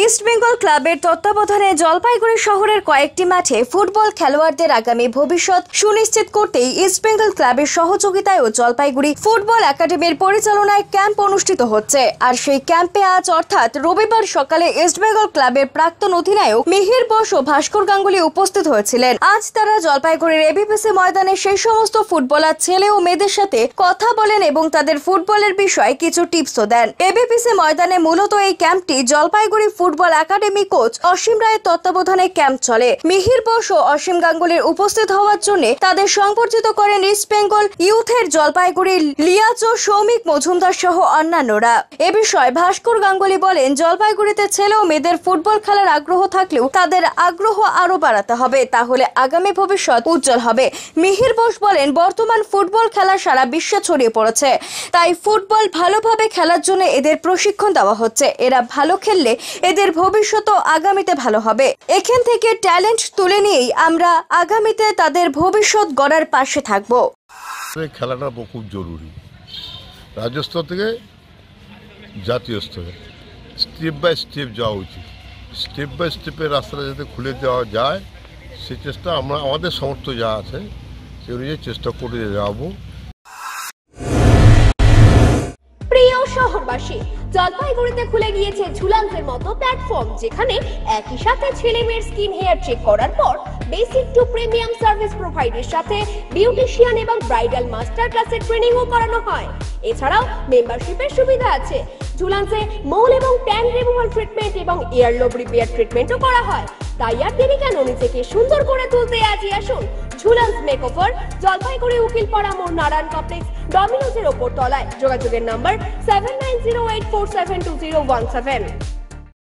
East Bengal ক্লাবের তত্ত্বাবধানে জলপাইগুড়ি শহরের কয়েকটি মাঠে ফুটবল খেলোয়াড়দের আগামী ভবিষ্যৎ সুনিশ্চিত করতেই ইস্ট বেঙ্গল ক্লাবের সহযোগিতায় ও জলপাইগুড়ি ফুটবল একাডেমির পরিচালনায় ক্যাম্প অনুষ্ঠিত হচ্ছে। আর সেই ক্যাম্পে আজ অর্থাৎ রবিবার সকালে ইস্ট বেঙ্গল ক্লাবের প্রাক্তন অধিনায়ক মিহির বোস ও ভাস্কর গাঙ্গুলি উপস্থিত হয়েছিলেন। আজ তারা জলপাইগুড়ির এবিপিসি ময়দানে সেই সমস্ত ফুটবলার ছেলে ও মেয়েদের সাথে কথা বলেন এবং তাদের ফুটবলের বিষয়ে কিছু টিপসও দেন। এবিপিসি ময়দানে মূলত এই ক্যাম্পটি জলপাইগুড়ি ফুটবল একাডেমি কোচ অসীম রায়ের তত্ত্বাবধানে ক্যাম্প চলে। মিহির বোস ও অসীম গাঙ্গুলির উপস্থিত হওয়ার জন্য তাদের সংবর্ধিত করেন ইস্ট বেঙ্গল ইউথের জলপাইগুড়ির লিয়াজ ও সৌমিক মজুমদার সহ অন্যান্যরা। এ বিষয়ে ভাস্কর গাঙ্গুলি বলেন, জলপাইগুড়িতে ছেলে ও মেয়েদের ফুটবল খেলার আগ্রহ থাকলেও তাদের আগ্রহ আরো বাড়াতে হবে, তাহলে আগামী ভবিষ্যৎ উজ্জ্বল হবে। মিহির বোস বলেন, বর্তমান ফুটবল খেলা সারা বিশ্বে ছড়িয়ে পড়েছে, তাই ফুটবল ভালোভাবে খেলার জন্য এদের প্রশিক্ষণ দেওয়া হচ্ছে। এরা ভালো খেললে এদের ভবিষ্যৎ আগামীতে ভালো হবে। এখান থেকে ট্যালেন্ট তুলে নিয়েই আমরা আগামীতে তাদের ভবিষ্যৎ গড়ার পাশে থাকব। খেলাটা খুব জরুরি, রাজ্য স্তর থেকে জাতীয় স্তরে স্টেপ বাই স্টেপ যাওয়া উচিত। স্টেপ বাই স্টেপের রাস্তাটা যাতে খুলে দেওয়া যায় সেই চেষ্টা আমরা আমাদের সামর্থ্য যা আছে সে অনুযায়ী চেষ্টা করে যাবো। প্রিয় শহরবাসী, জলপাইগুড়িতে খুলে গিয়েছে ঝুলান্তের মতো প্ল্যাটফর্ম, যেখানে একই সাথে ছেলে মেয়ের স্কিন হেয়ার চেক করার পর বেসিক টু প্রিমিয়াম সার্ভিস প্রোভাইডের সাথে বিউটিশিয়ান এবং ব্রাইডাল মাস্টার ক্লাসের ট্রেনিংও করানো হয়। এছাড়াও মেম্বারশিপের সুবিধা আছে। ঝুলান্সে মোল এবং ট্যান রিমুভাল ট্রিটমেন্ট এবং এয়ারলোব রিপেয়ার ট্রিটমেন্টও করা হয়। তাই আর দেরি কেন, নিজেকে সুন্দর করে তুলতে আজই আসুন ঝুলান্স মেকওভার, জলপাইগুড়ি উকিলপাড়া মোড়, নারায়ণ কমপ্লেক্স, ডমিনোজের ওপর তলায়। যোগাযোগের নাম্বার 7908472017।